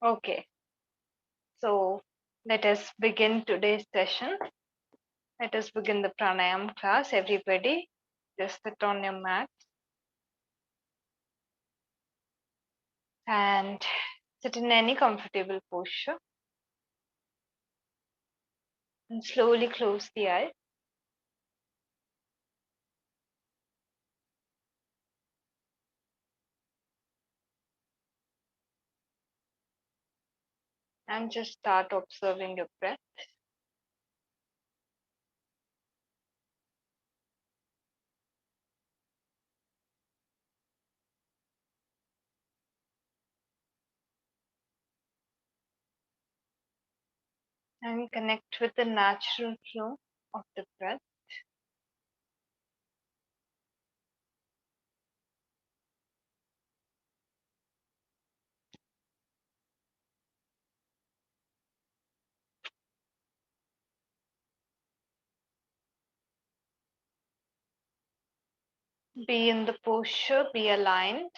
Okay, so let us begin today's session. Let us begin the pranayam class. Everybody, just sit on your mat and sit in any comfortable posture and slowly close the eyes. And just start observing your breath. And connect with the natural flow of the breath. Be in the posture, be aligned.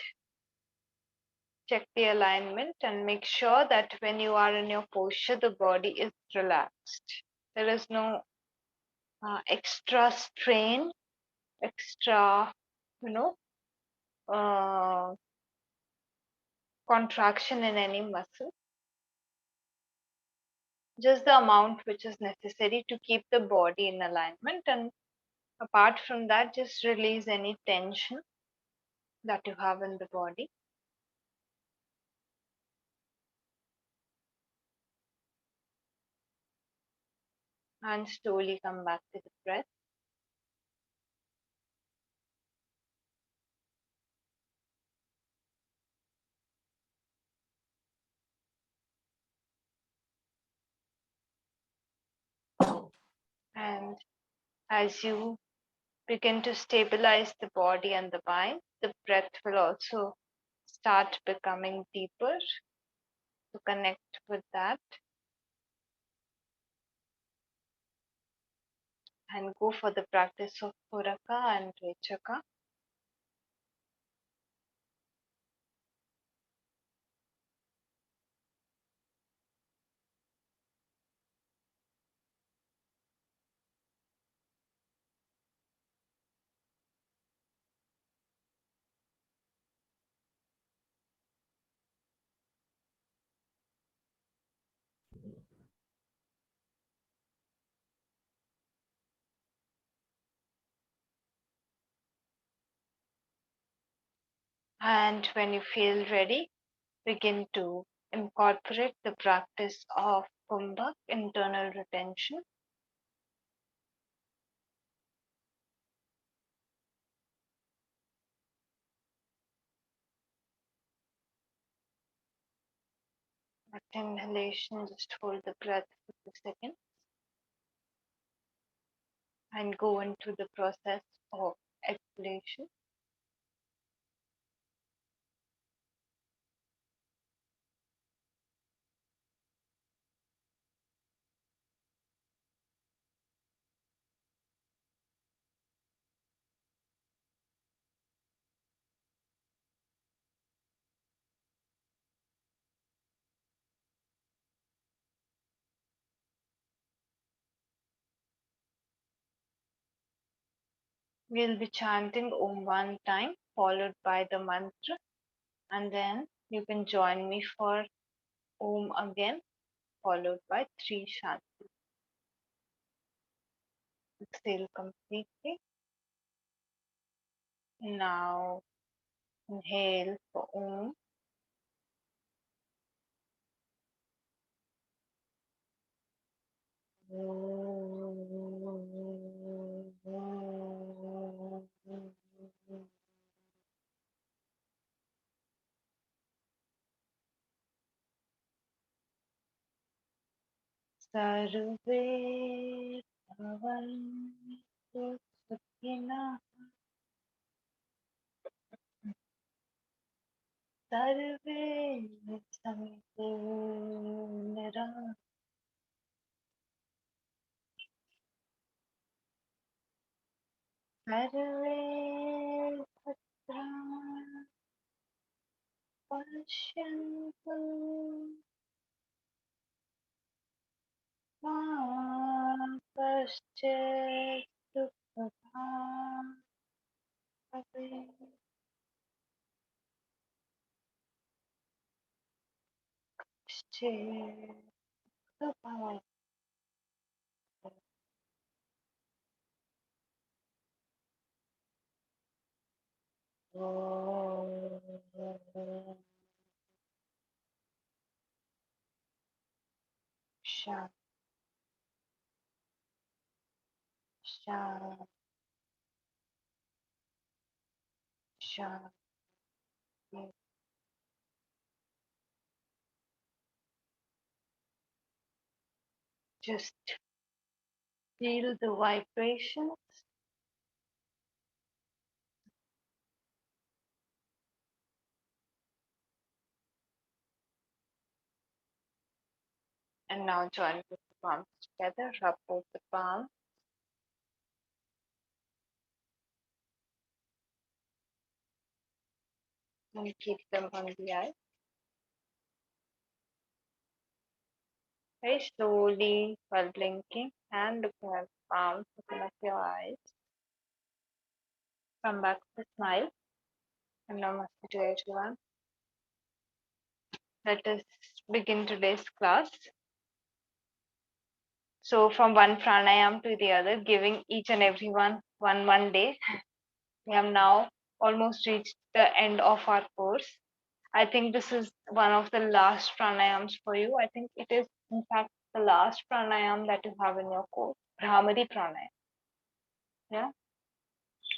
Check the alignment and make sure that when you are in your posture, the body is relaxed. There is no extra strain, extra, you know, uh, contraction in any muscle. Just the amount which is necessary to keep the body in alignment. And apart from that, just release any tension that you have in the body. And slowly come back to the breath. And as you begin to stabilize the body and the mind, the breath will also start becoming deeper. To connect with that and go for the practice of Puraka and Rechaka. And when you feel ready, begin to incorporate the practice of Kumbha, internal retention. At inhalation, just hold the breath for 2 seconds and go into the process of exhalation. We'll be chanting Om one time, followed by the mantra, and then you can join me for Om again, followed by 3 Shanti. Exhale completely. Now inhale for Om. Sarve bhavantu sukhina sarve santu niramantu sarve bhadrani पश्यन्तु Paschet Shan, Shan, Shan. Just feel the vibrations and now join with the palms together. Rub both the palms and keep them on the eyes. Very slowly, while blinking and looking at the palms, open up your eyes. Come back with a smile. And namaste to everyone. Let us begin today's class. So, from one pranayam to the other, giving each and every one day. We have now almost reached the end of our course. I think this is one of the last pranayams for you. I think it is, in fact, the last pranayam that you have in your course, Brahmari Pranayam. Yeah.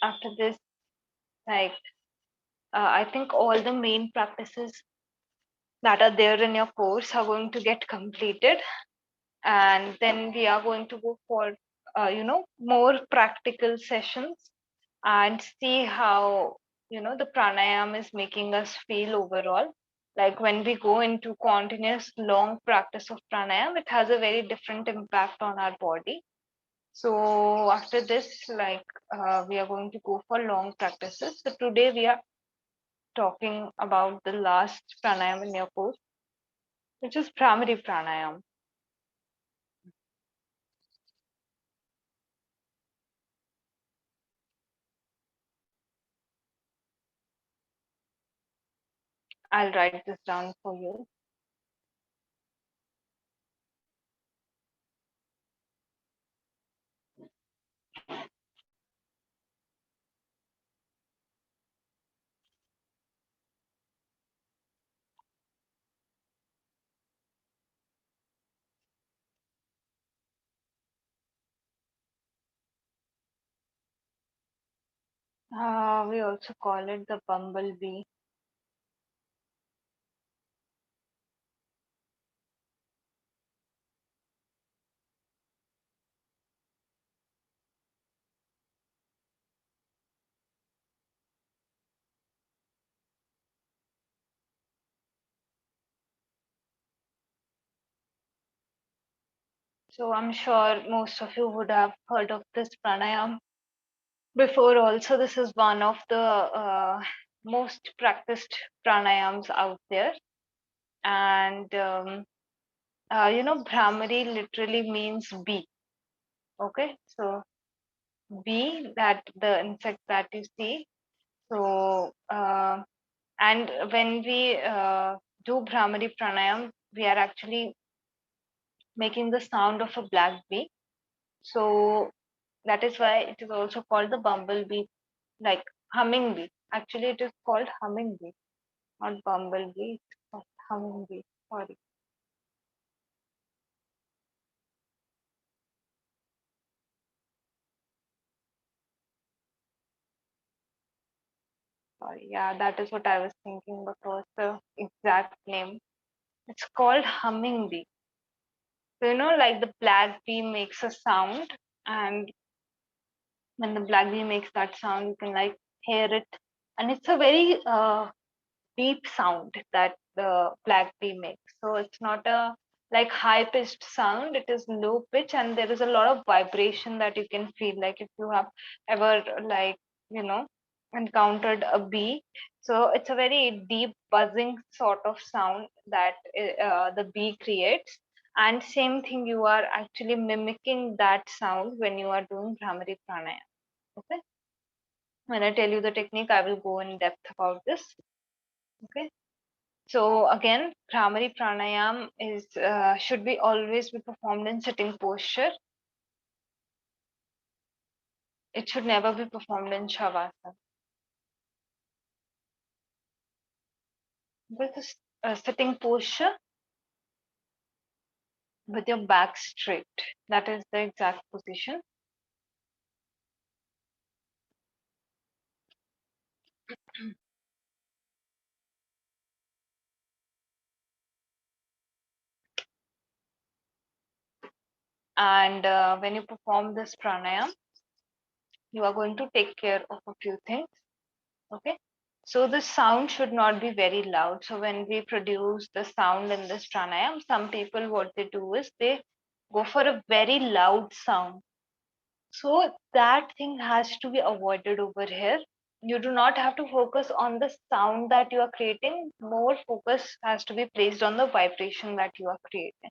After this, like, I think all the main practices that are there in your course are going to get completed, and then we are going to go for, more practical sessions and see how, the pranayam is making us feel overall. Like when we go into continuous long practice of pranayam, it has a very different impact on our body. So after this, we are going to go for long practices. So today we are talking about the last pranayam in your course, which is Brahmari Pranayam. I'll write this down for you. We also call it the bumblebee. So I'm sure most of you would have heard of this pranayam before. Also, this is one of the most practiced pranayams out there. And Brahmari literally means bee. Okay, so bee, that the insect that you see. So and when we do Brahmari Pranayam, we are actually making the sound of a black bee. So that is why it is also called the bumblebee, like humming bee. Actually, it is called humming bee, not bumblebee. It's called humming bee. Sorry. Sorry. Yeah, that is what I was thinking, but was the exact name. It's called humming bee. So, like the black bee makes a sound, and when the black bee makes that sound, you can like hear it. And it's a very deep sound that the black bee makes. So it's not a like high pitched sound, it is low pitch, and there is a lot of vibration that you can feel. Like if you have ever like, you know, encountered a bee. So it's a very deep buzzing sort of sound that the bee creates. And same thing, you are actually mimicking that sound when you are doing Brahmari Pranayama. Okay. When I tell you the technique, I will go in depth about this. Okay. So again, Brahmari Pranayam is should be always be performed in sitting posture. It should never be performed in Shavasana. With a sitting posture with your back straight. That is the exact position. And when you perform this pranayam, you are going to take care of a few things. Okay. So the sound should not be very loud. So when we produce the sound in this pranayam, some people, what they do is they go for a very loud sound. So that thing has to be avoided over here. You do not have to focus on the sound that you are creating. More focus has to be placed on the vibration that you are creating.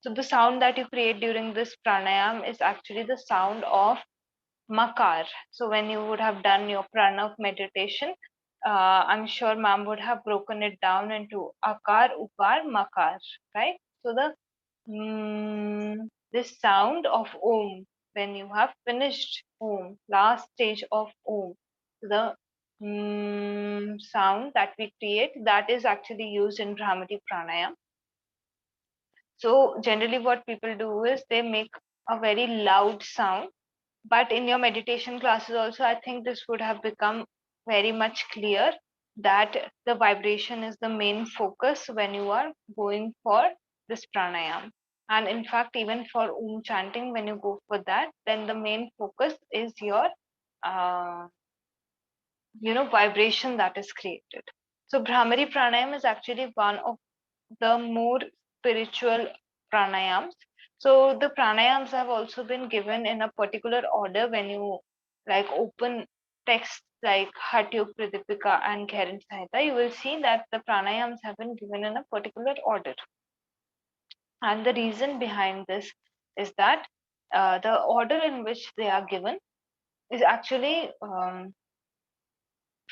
So the sound that you create during this pranayam is actually the sound of makar. So when you would have done your pranav meditation, I'm sure ma'am would have broken it down into akar, ukar, makar, right? So the this sound of om, when you have finished om, last stage of om, the sound that we create, that is actually used in Brahmadi Pranayam. So generally what people do is they make a very loud sound, but in your meditation classes also, I think this would have become very much clear that the vibration is the main focus when you are going for this pranayam. And in fact, even for Om chanting, when you go for that, then the main focus is your uh, vibration that is created. So Brahmari Pranayam is actually one of the more spiritual pranayams. So the pranayams have also been given in a particular order. When you like open texts like Hatha Pradipika and Gherin Sahita, you will see that the pranayams have been given in a particular order. And the reason behind this is that the order in which they are given is actually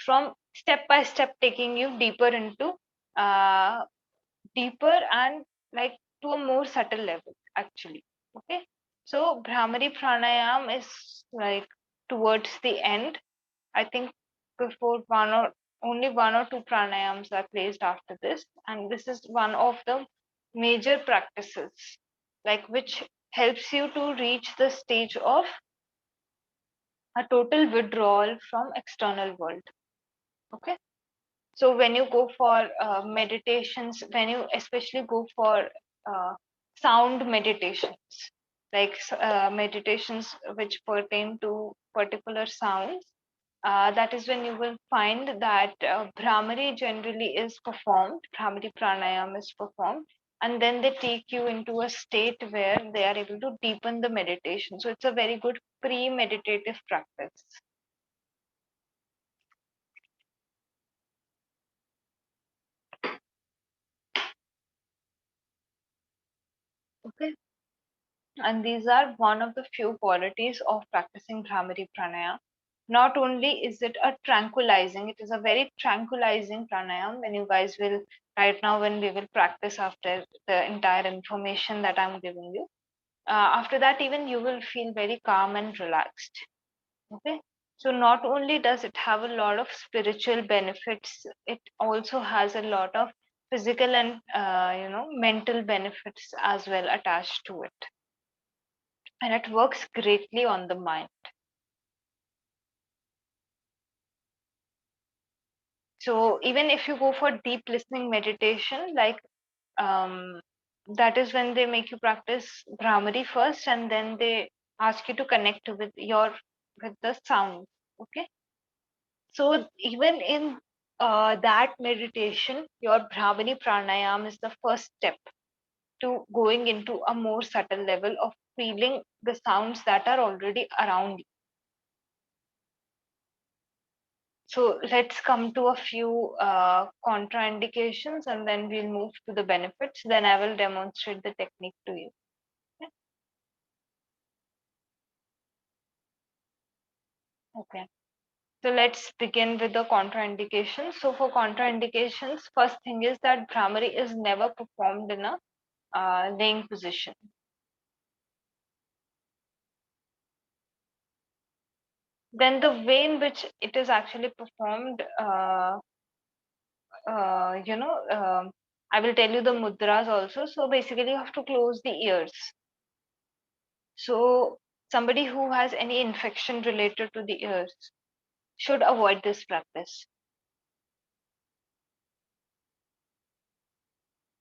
from step by step taking you deeper into uh, deeper and like to a more subtle level actually. Okay, so Brahmari Pranayam is like towards the end. I think before one or only one or two pranayams are placed after this, and this is one of the major practices like which helps you to reach the stage of a total withdrawal from external world. Okay, so when you go for meditations, when you especially go for uh, sound meditations, like meditations which pertain to particular sounds, that is when you will find that Brahmari generally is performed, Brahmari Pranayam is performed, and then they take you into a state where they are able to deepen the meditation. So it's a very good pre-meditative practice. Okay. And these are one of the few qualities of practicing Brahmari Pranayam. Not only is it a tranquilizing, it is a very tranquilizing pranayam. When you guys will, right now, when we will practice after the entire information that I'm giving you, after that, even you will feel very calm and relaxed. Okay. So not only does it have a lot of spiritual benefits, it also has a lot of physical and mental benefits as well attached to it, and it works greatly on the mind. So even if you go for deep listening meditation, like that is when they make you practice Brahmari first, and then they ask you to connect with the sound. Okay, so even in that meditation, your Brahmari Pranayam is the first step to going into a more subtle level of feeling the sounds that are already around you. So let's come to a few contraindications and then we'll move to the benefits. Then I will demonstrate the technique to you. Okay. So let's begin with the contraindications. So for contraindications, first thing is that Brahmari is never performed in a laying position. Then the way in which it is actually performed, I will tell you the mudras also. So basically, you have to close the ears. So somebody who has any infection related to the ears should avoid this practice.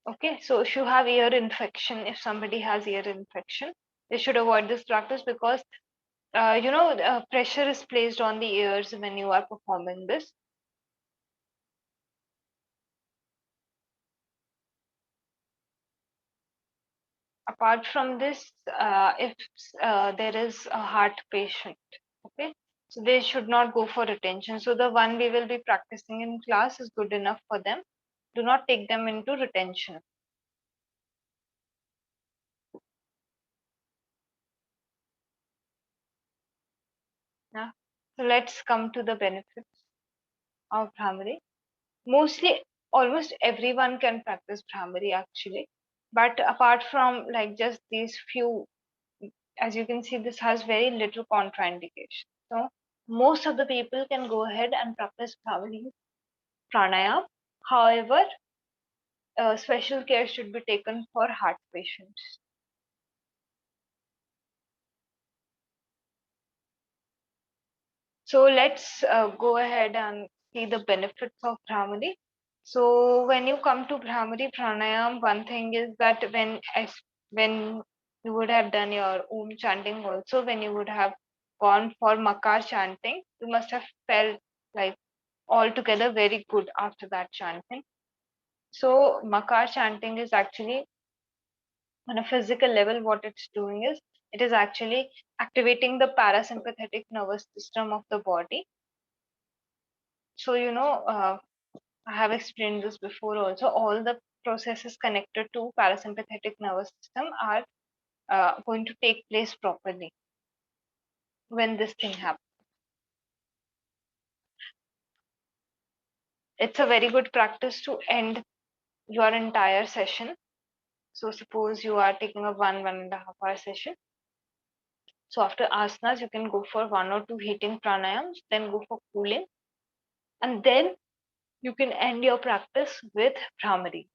Okay, so if you have ear infection, if somebody has ear infection, they should avoid this practice because pressure is placed on the ears when you are performing this. Apart from this, if there is a heart patient, okay, so they should not go for retention. So the one we will be practicing in class is good enough for them. Do not take them into retention. Yeah. So let's come to the benefits of Brahmari. Mostly, almost everyone can practice Brahmari actually. But apart from like just these few, as you can see, this has very little contraindication. So most of the people can go ahead and practice Brahmari Pranayam. However, special care should be taken for heart patients. So let's go ahead and see the benefits of Brahmari. So when you come to Brahmari Pranayam, one thing is that when you would have done your chanting also, when you would have gone for Makar chanting, you must have felt like altogether very good after that chanting. So Makar chanting is actually on a physical level, what it's doing is it is actually activating the parasympathetic nervous system of the body. So I have explained this before also. All the processes connected to parasympathetic nervous system are going to take place properly when this thing happens. It's a very good practice to end your entire session. So suppose you are taking a 1.5 hour session. So after asanas, you can go for 1 or 2 heating pranayams, then go for cooling, and then you can end your practice with Brahmari.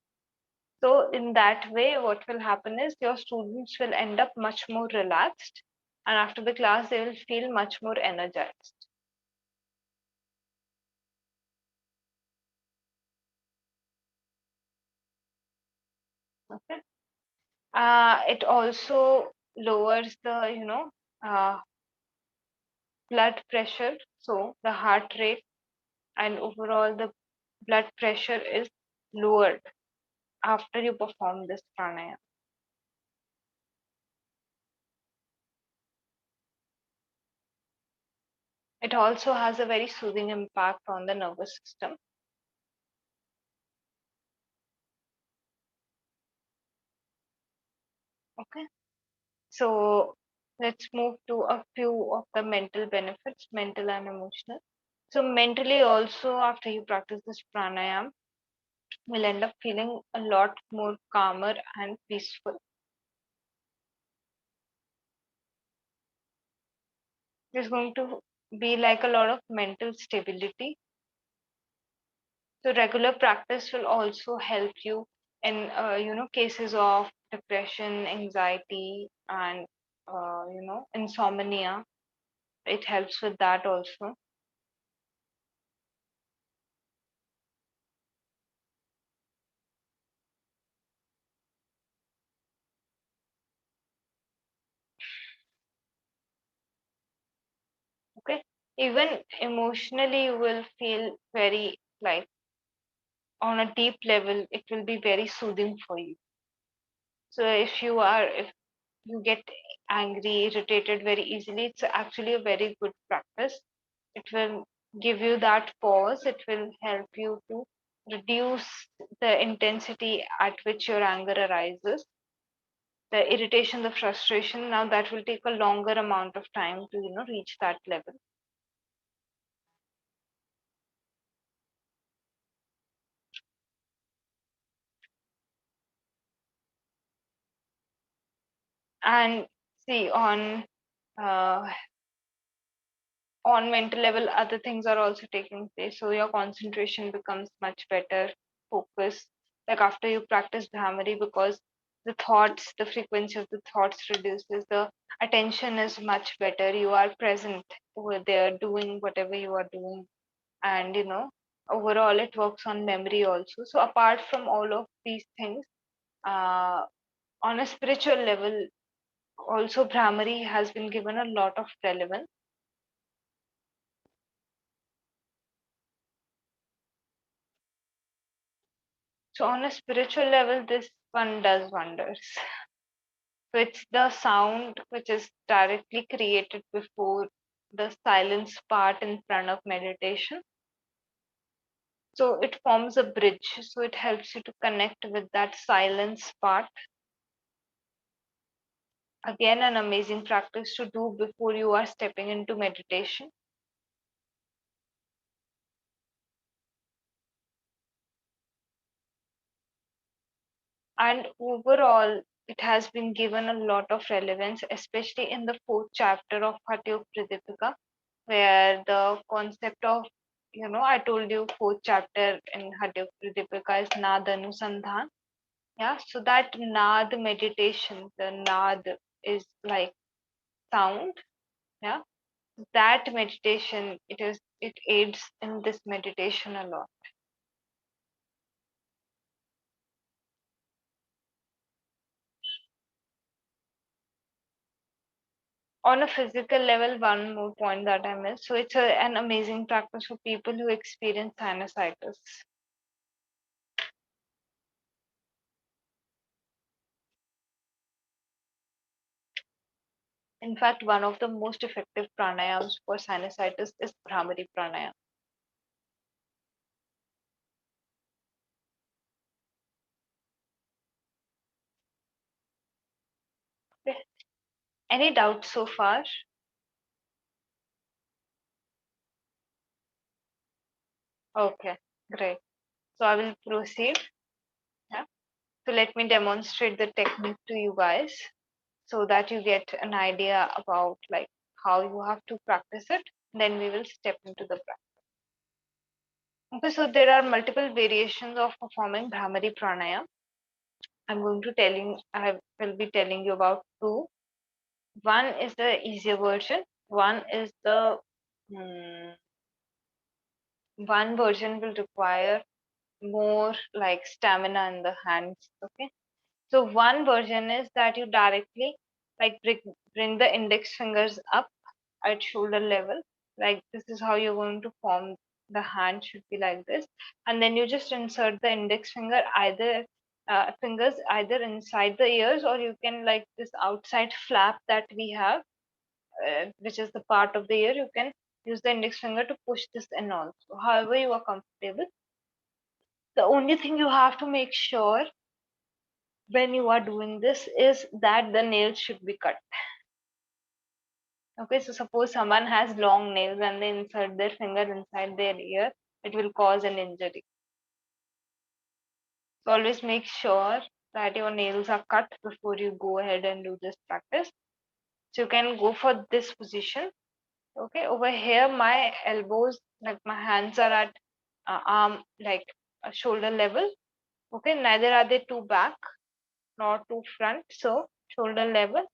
So in that way, what will happen is your students will end up much more relaxed, and after the class, they will feel much more energized. Okay. It also lowers the blood pressure, so the heart rate and overall the blood pressure is lowered after you perform this pranayama. It also has a very soothing impact on the nervous system. Okay. So let's move to a few of the mental benefits, mental and emotional. So mentally also, after you practice this pranayam, you'll end up feeling a lot more calmer and peaceful. There's going to be like a lot of mental stability. So regular practice will also help you in cases of depression, anxiety, and insomnia. It helps with that also. Okay, even emotionally you will feel very like on a deep level it will be very soothing for you. So if you get angry, irritated very easily, it's actually a very good practice. It will give you that pause. It will help you to reduce the intensity at which your anger arises, the irritation, the frustration. Now that will take a longer amount of time to, reach that level. And see, uh, on mental level, other things are also taking place. So your concentration becomes much better, focus. Like after you practice Brahmari, because the thoughts, the frequency of the thoughts reduces, the attention is much better. You are present over there doing whatever you are doing. And overall it works on memory also. So apart from all of these things, uh, on a spiritual level, also Brahmari has been given a lot of relevance. So on a spiritual level, this one does wonders. So it's the sound which is directly created before the silence part in pranav meditation. So it forms a bridge. So it helps you to connect with that silence part. Again, an amazing practice to do before you are stepping into meditation. And overall, it has been given a lot of relevance, especially in the fourth chapter of Hatha Pradipika, where the concept of, I told you fourth chapter in Hatha Pradipika is Nadanusandhan. Yeah, so that Nad meditation, the Nad is like sound. Yeah, that meditation, it aids in this meditation a lot. On a physical level, one more point that I missed. So it's an amazing practice for people who experience sinusitis. In fact, one of the most effective pranayams for sinusitis is Brahmari Pranayama. Okay. Any doubts so far? Okay, great. So I will proceed. Yeah. So let me demonstrate the technique to you guys so that you get an idea about like how you have to practice it. Then we will step into the practice. Okay, so there are multiple variations of performing Brahmari Pranayam. I will be telling you about two. One is the easier version. Hmm, one version will require more like stamina in the hands. Okay. So one version is that you directly like bring the index fingers up at shoulder level. Like this is how you're going to form the hand should be like this. And then you just insert the index fingers either inside the ears, or you can like this outside flap that we have, which is the part of the ear. You can use the index finger to push this in also. However you are comfortable. The only thing you have to make sure when you are doing this is that the nails should be cut. Okay, so suppose someone has long nails and they insert their finger inside their ear, it will cause an injury. So always make sure that your nails are cut before you go ahead and do this practice. So you can go for this position. Okay, over here my elbows, like my hands are at arm, like shoulder level. Okay, neither are they too back nor too front. So shoulder level.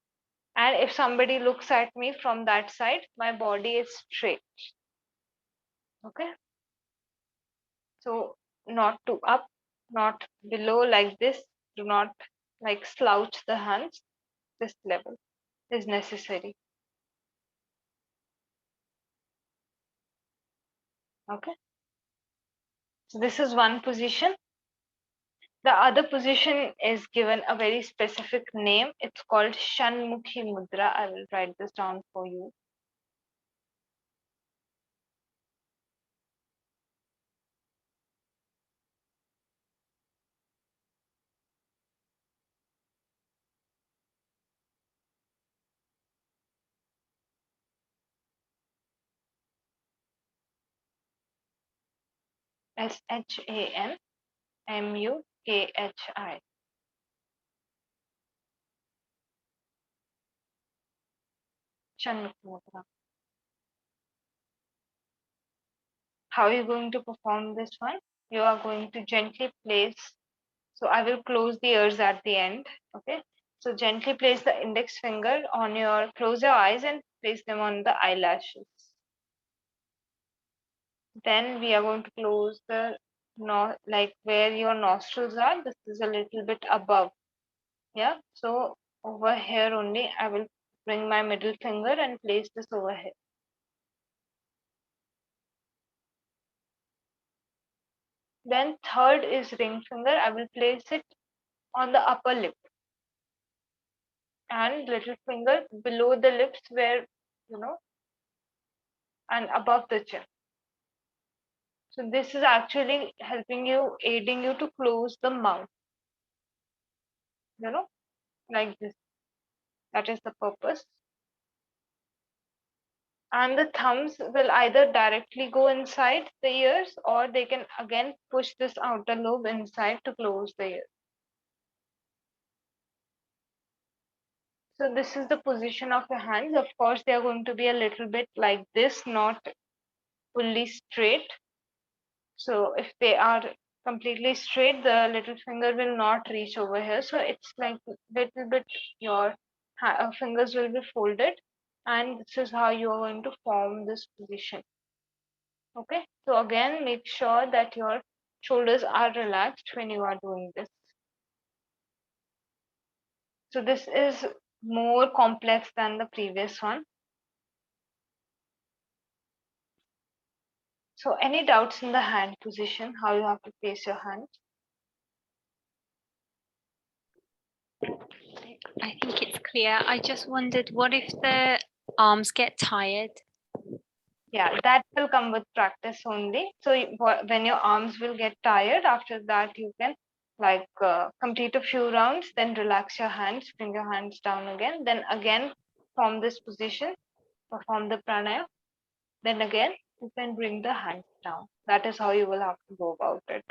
And if somebody looks at me from that side, my body is straight. Okay. So not to up, not below like this. Do not like slouch the hands. This level is necessary. Okay. So this is one position. The other position is given a very specific name. It's called Mukhi Mudra. I will write this down for you. �SHANMUKHI. Shan Mudra. How are you going to perform this one? You are going to gently place, so I will close the ears at the end. Okay, so gently place the index finger on your, close your eyes and place them on the eyelashes. Then we are going to close the, like where your nostrils are, this is a little bit above. Yeah, so over here only I will bring my middle finger and place this over here. Then third is ring finger. I will place it on the upper lip, and little finger below the lips, where, and above the chin. So this is actually helping you, aiding you to close the mouth, like this. That is the purpose. And the thumbs will either directly go inside the ears, or they can again push this outer lobe inside to close the ear. So this is the position of your hands. Of course, they are going to be a little bit like this, not fully straight. So if they are completely straight, the little finger will not reach over here. So it's like little bit, your fingers will be folded, and this is how you are going to form this position. Okay, so again, make sure that your shoulders are relaxed when you are doing this. So this is more complex than the previous one. So any doubts in the hand position, how you have to place your hands? I think it's clear. I just wondered, what if the arms get tired? Yeah, that will come with practice only. So when your arms will get tired, after that you can complete a few rounds, then relax your hands, bring your hands down again, then again form this position, perform the pranayama, then again you can bring the hands down. That is how you will have to go about it.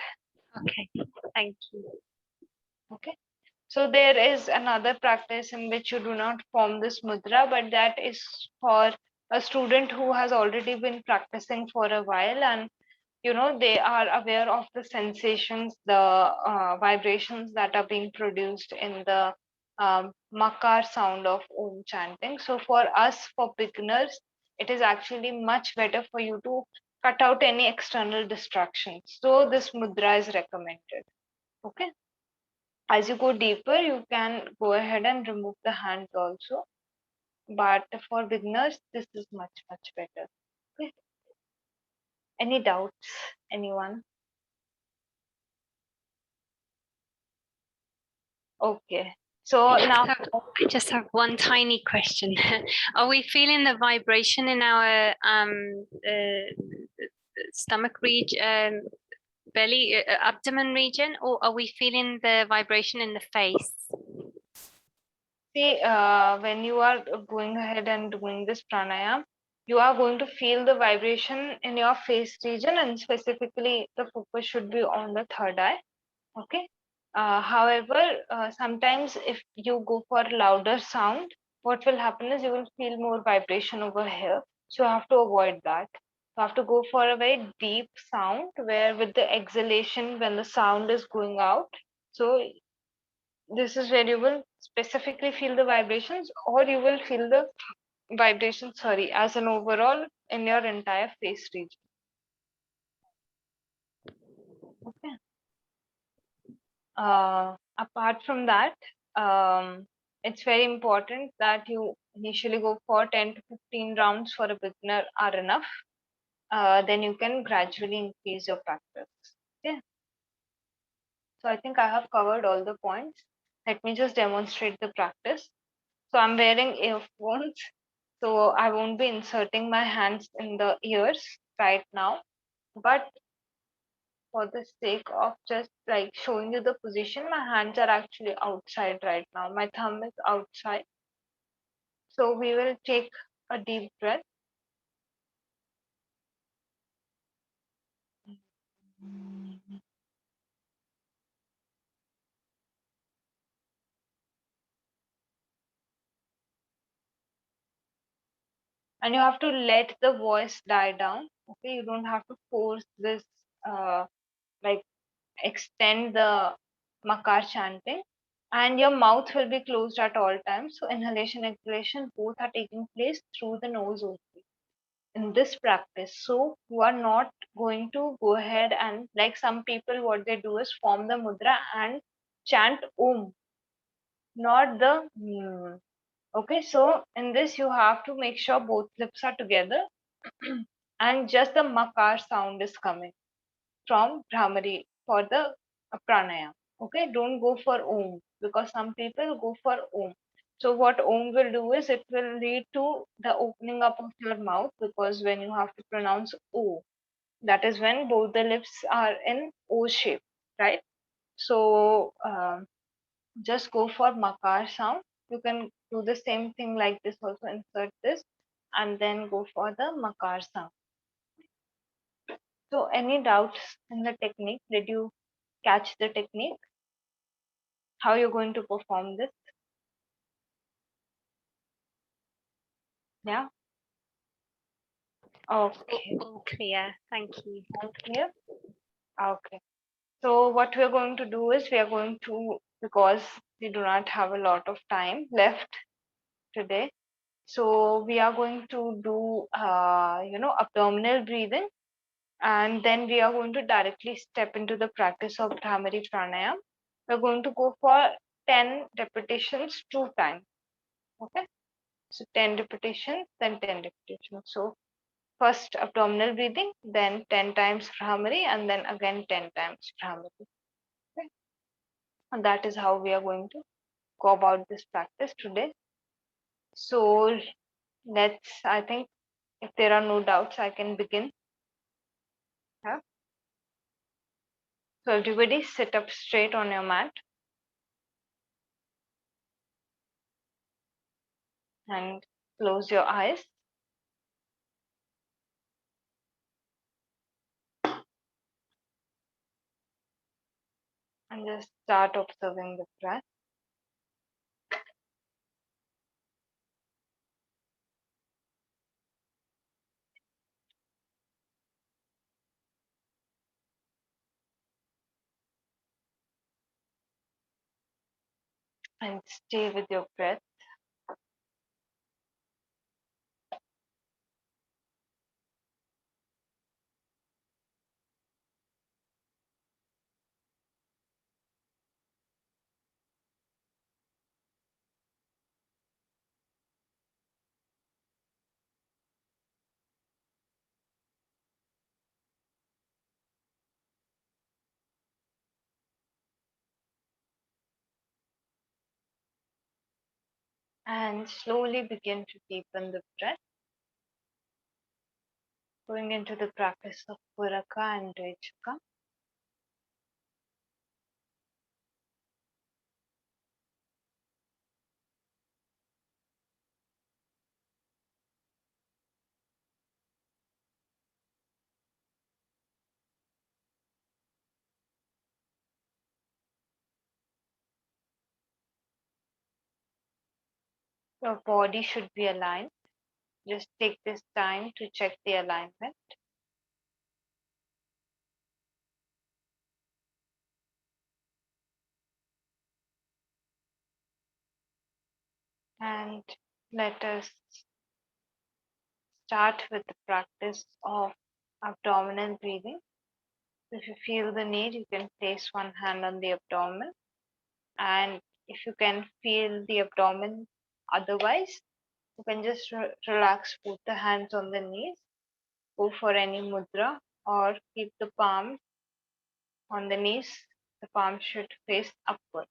Okay, thank you. Okay. So there is another practice in which you do not form this mudra, but that is for a student who has already been practicing for a while, and they are aware of the sensations, the vibrations that are being produced in the makar sound of om chanting. So for us, for beginners, it is actually much better for you to cut out any external distractions. So this mudra is recommended. Okay. As you go deeper, you can go ahead and remove the hands also. But for beginners, this is much, much better. Okay. Any doubts? Anyone? Okay. So now I just have one tiny question. Are we feeling the vibration in our stomach region, belly, abdomen region, or are we feeling the vibration in the face? see, when you are going ahead and doing this pranayama, you are going to feel the vibration in your face region, and specifically the focus should be on the third eye. Okay. However, sometimes if you go for louder sound, what will happen is you will feel more vibration over here. So you have to avoid that. You have to go for a very deep sound where with the exhalation when the sound is going out. So this is where you will specifically feel the vibrations, or you will feel the vibrations, sorry, as an overall in your entire face region. Okay. Apart from that, it's very important that you initially go for 10 to 15 rounds for a beginner are enough. Then you can gradually increase your practice. Okay. So I think I have covered all the points. Let me just demonstrate the practice. So I'm wearing earphones, so I won't be inserting my hands in the ears right now. But for the sake of just like showing you the position, my hands are actually outside right now. My thumb is outside. So we will take a deep breath. And you have to let the voice die down. Okay, you don't have to force this, like extend the makar chanting. And your mouth will be closed at all times. So inhalation, exhalation, both are taking place through the nose only in this practice. So you are not going to go ahead and, like some people, what they do is form the mudra and chant Om, not the Okay, so in this you have to make sure both lips are together and just the makar sound is coming from Brahmari for the pranayam. Okay, don't go for Om, because some people go for Om. So what Om will do is it will lead to the opening up of your mouth, because when you have to pronounce O, that is when both the lips are in O shape, right? So just go for makar sound. You can do the same thing like this also, insert this and then go for the makar sound. So any doubts in the technique? Did you catch the technique? How you're going to perform this? Yeah. Okay. All clear. Thank you. All clear? Okay. So what we're going to do is we are going to, because we do not have a lot of time left today, so we are going to do abdominal breathing, and then we are going to directly step into the practice of Brahmari Pranayam. We're going to go for 10 repetitions 2 times. Okay, so 10 repetitions, then 10 repetitions. So first abdominal breathing, then 10 times Brahmari, and then again 10 times Brahmari. Okay, and that is how we are going to go about this practice today. So I think if there are no doubts, I can begin. Yeah. So everybody sit up straight on your mat and close your eyes. And just start observing the breath. And stay with your breath. And slowly begin to deepen the breath, going into the practice of Puraka and Rechaka. Your body should be aligned. Just take this time to check the alignment. And let us start with the practice of abdominal breathing. If you feel the need, you can place one hand on the abdomen. And if you can feel the abdomen otherwise, you can just relax both the hands on the knees, go for any mudra, or keep the palms on the knees. The palms should face upwards.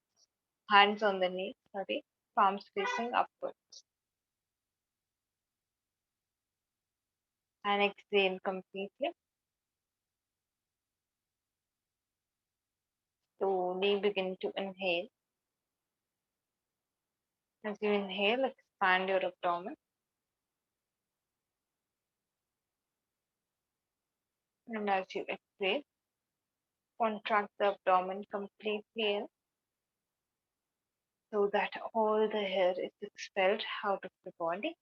Hands on the knees, sorry, palms facing upwards. And exhale completely. Slowly begin to inhale. As you inhale, expand your abdomen. And as you exhale, Contract the abdomen completely in so that all the hair is expelled out of the body.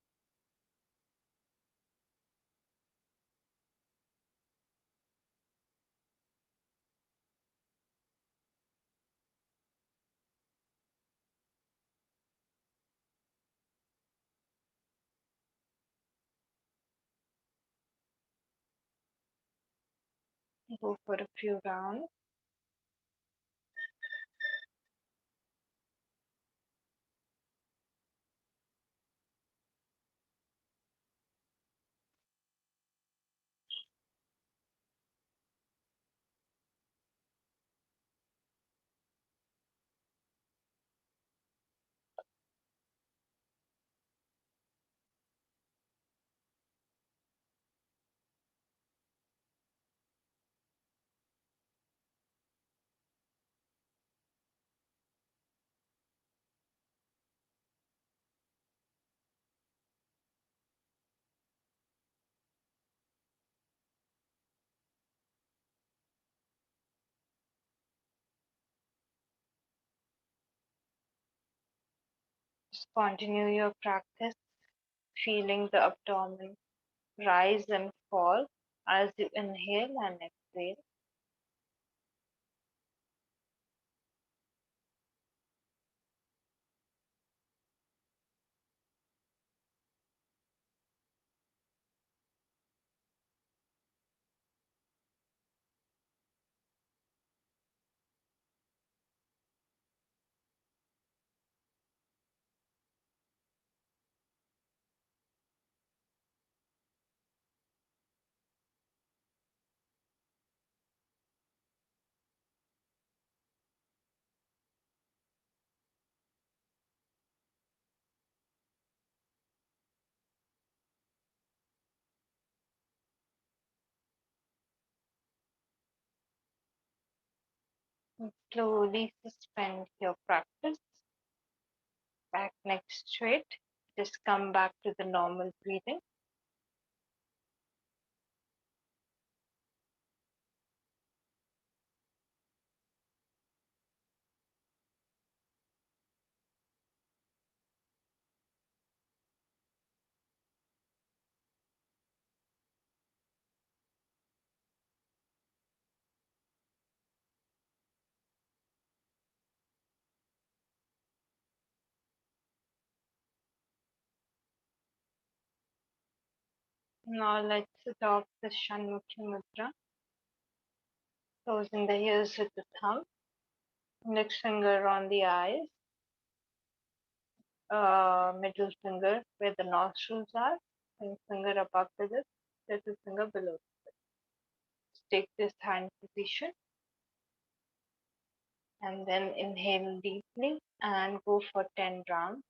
Go for a few rounds. Just continue your practice, feeling the abdomen rise and fall as you inhale and exhale. And slowly suspend your practice. Back neck straight. Just come back to the normal breathing. Now let's adopt the Shan Mudra. Closing the ears with the thumb. Index finger on the eyes. Middle finger where the nostrils are. Ring finger above the lips. Little finger below. Take this hand position and then inhale deeply and go for 10 rounds.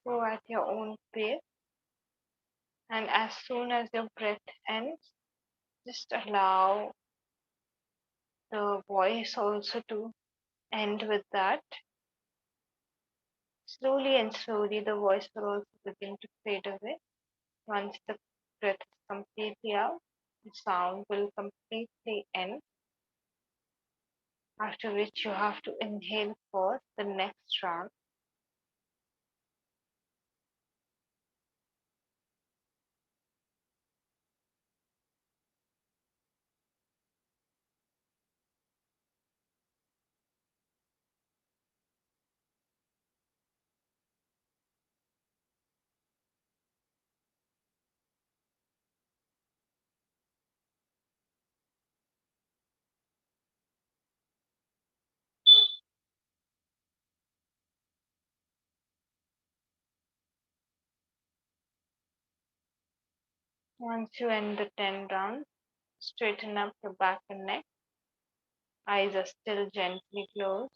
Go at your own pace, and as soon as your breath ends, just allow the voice also to end with that. Slowly the voice will also begin to fade away. Once the breath is completely out, the sound will completely end, after which you have to inhale for the next round. Once you end the 10 rounds, straighten up your back and neck. Eyes are still gently closed.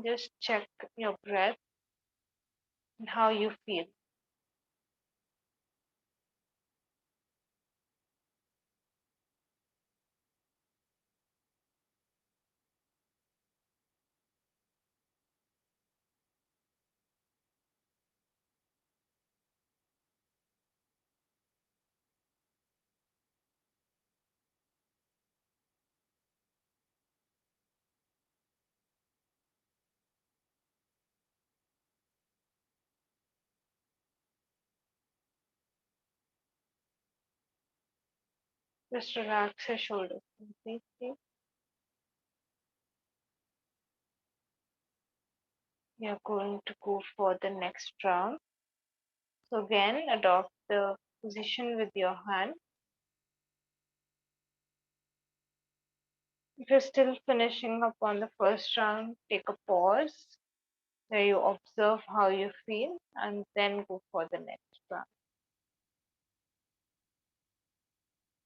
Just check your breath and how you feel. Just relax your shoulders completely. You're going to go for the next round. So again, adopt the position with your hand. If you're still finishing up on the first round, take a pause where you observe how you feel and then go for the next round.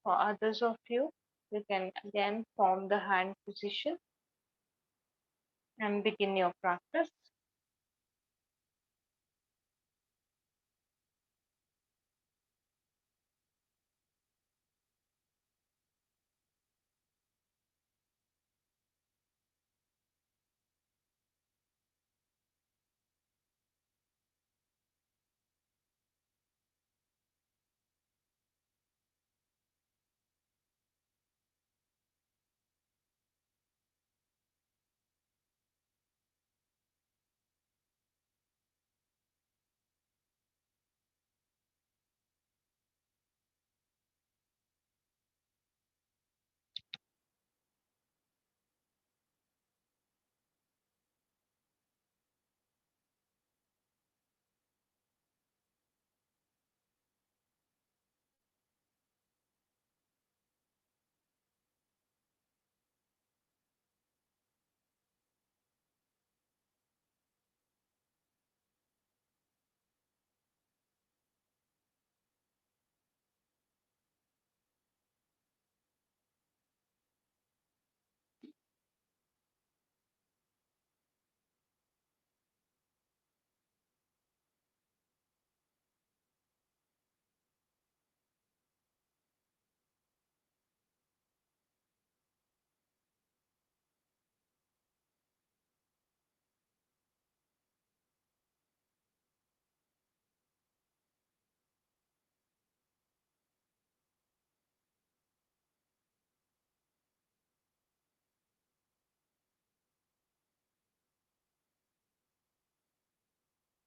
For others of you, you can again form the hand position and begin your practice.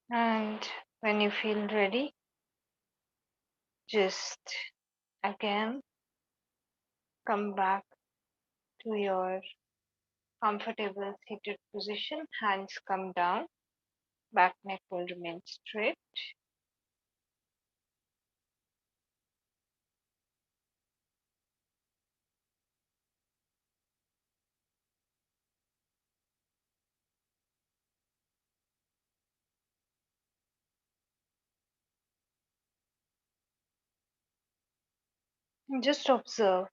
And when you feel ready, just again come back to your comfortable seated position. Hands come down, back neck will remain straight. And just observe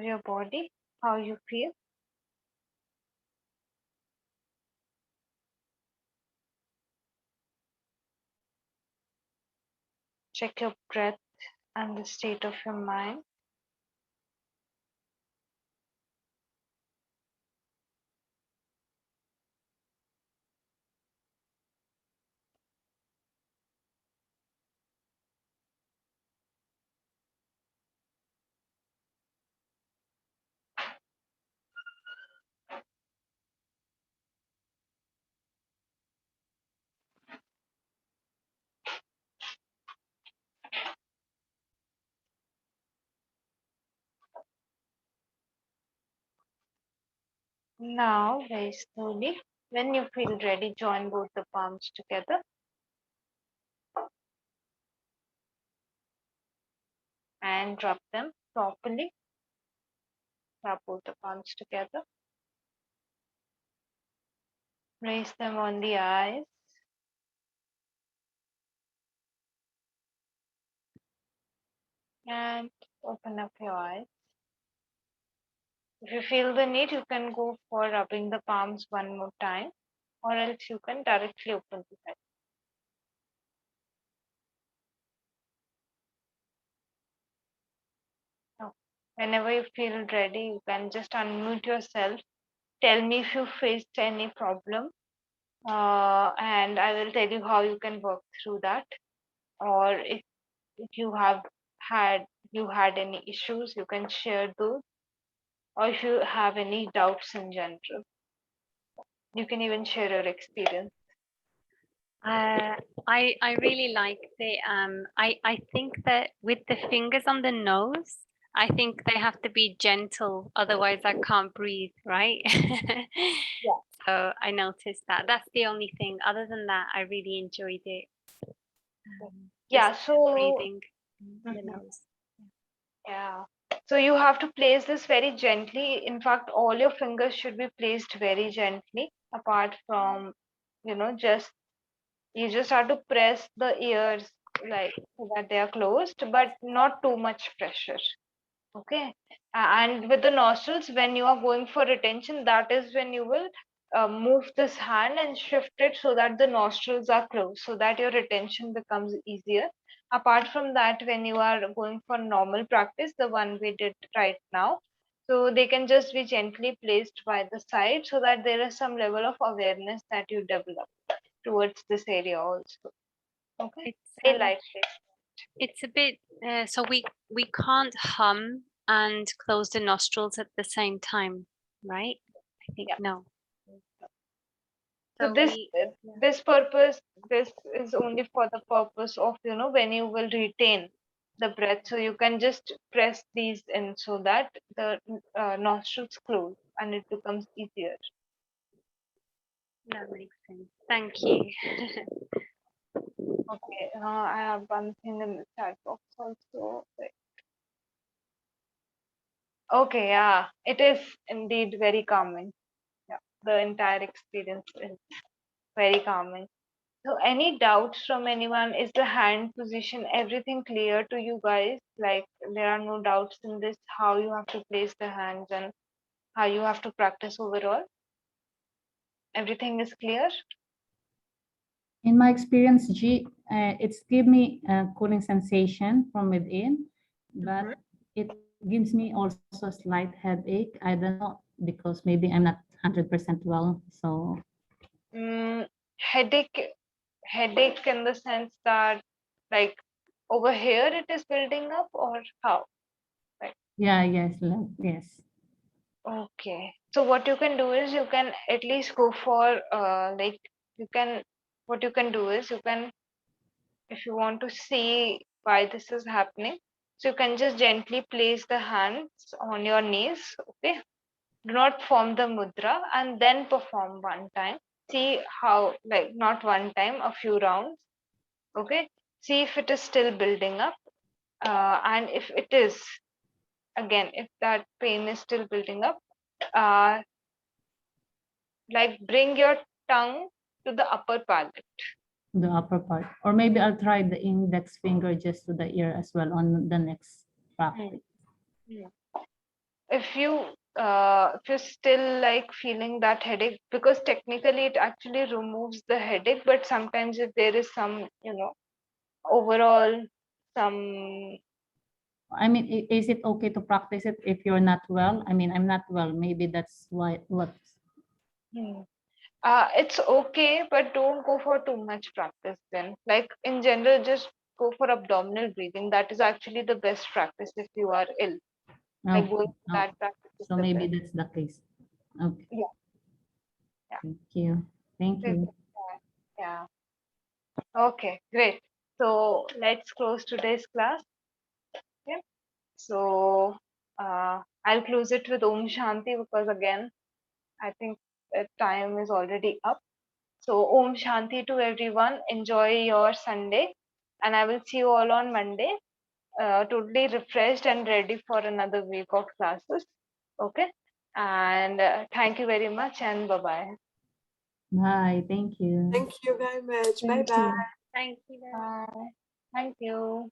your body, how you feel. Check your breath and the state of your mind. Now, very slowly, when you feel ready, join both the palms together and drop them properly. Wrap both the palms together. Place them on the eyes. And open up your eyes. If you feel the need, you can go for rubbing the palms one more time, or else you can directly open the eyes. Now, whenever you feel ready, you can just unmute yourself. Tell me if you faced any problem, and I will tell you how you can work through that. Or if you have had any issues, you can share those. Or if you have any doubts in general, you can even share your experience. I really like the I think that with the fingers on the nose, I think they have to be gentle, otherwise I can't breathe, right? Yeah. So I noticed that. That's the only thing. Other than that, I really enjoyed it. Yeah, Just so breathing the Mhm. nose. Yeah. So you have to place this very gently. In fact, all your fingers should be placed very gently, apart from, just you just have to press the ears like so that they are closed, but not too much pressure. Okay. And with the nostrils, when you are going for retention, that is when you will move this hand and shift it so that the nostrils are closed, so that your retention becomes easier. Apart from that, when you are going for normal practice, the one we did right now, so they can just be gently placed by the side so that there is some level of awareness that you develop towards this area also. Okay. It's Very lightly. it's a bit so we can't hum and close the nostrils at the same time, right? I think Yeah. no. So So this we this purpose, this is only for the purpose of, when you will retain the breath. So you can just press these in so that the nostrils close and it becomes easier. that makes sense. Thank you. Okay, I have one thing in the chat box also. Wait. Okay, yeah, it is indeed very calming. Yeah, the entire experience is very calming. So, any doubts from anyone? Is the hand position everything clear to you guys? Like, there are no doubts in this, how you have to place the hands and how you have to practice overall? Everything is clear? In my experience, it's give me a cooling sensation from within, but Mhm. it gives me also a slight headache. I don't know because maybe I'm not 100% well. So Headache, headache in the sense that, like, over here it is building up, or how? Like, yeah, yes, yes. okay. So, what you can do is you can at least go for, like, you can, what you can do is you can, if you want to see why this is happening, so you can just gently place the hands on your knees. Okay, do not form the mudra and then perform one time. See how, like, not one time, a few rounds. Okay, see if it is still building up, and if it is, again, if that pain is still building up, uh, like, bring your tongue to the upper palate. The upper part, or maybe I'll try the index finger just to the ear as well on the next Hmm. practice. Hmm. If you're still like feeling that headache, because technically it actually removes the headache, but sometimes if there is some, overall some, I mean, is it okay to practice it if you're not well? I mean, I'm not well. Maybe that's why what. hmm, it's okay, but don't go for too much practice then. Like, in general, just go for abdominal breathing. That is actually the best practice if you are ill. Like, going Okay. for Oh, that practice is so the maybe best. that's the case. Okay. Yeah, yeah. Thank you. Thank This- you. yeah. Okay, great. So let's close today's class. Okay. So I'll close it with Om Shanti, because again, I think the time is already up. So Om Shanti to everyone. Enjoy your Sunday, and I will see you all on Monday, totally refreshed and ready for another week of classes. Okay. And thank you very much, and bye bye. Bye. Thank you. Thank you very much. Bye Thank bye. you. Thank you very much. Bye. Thank you.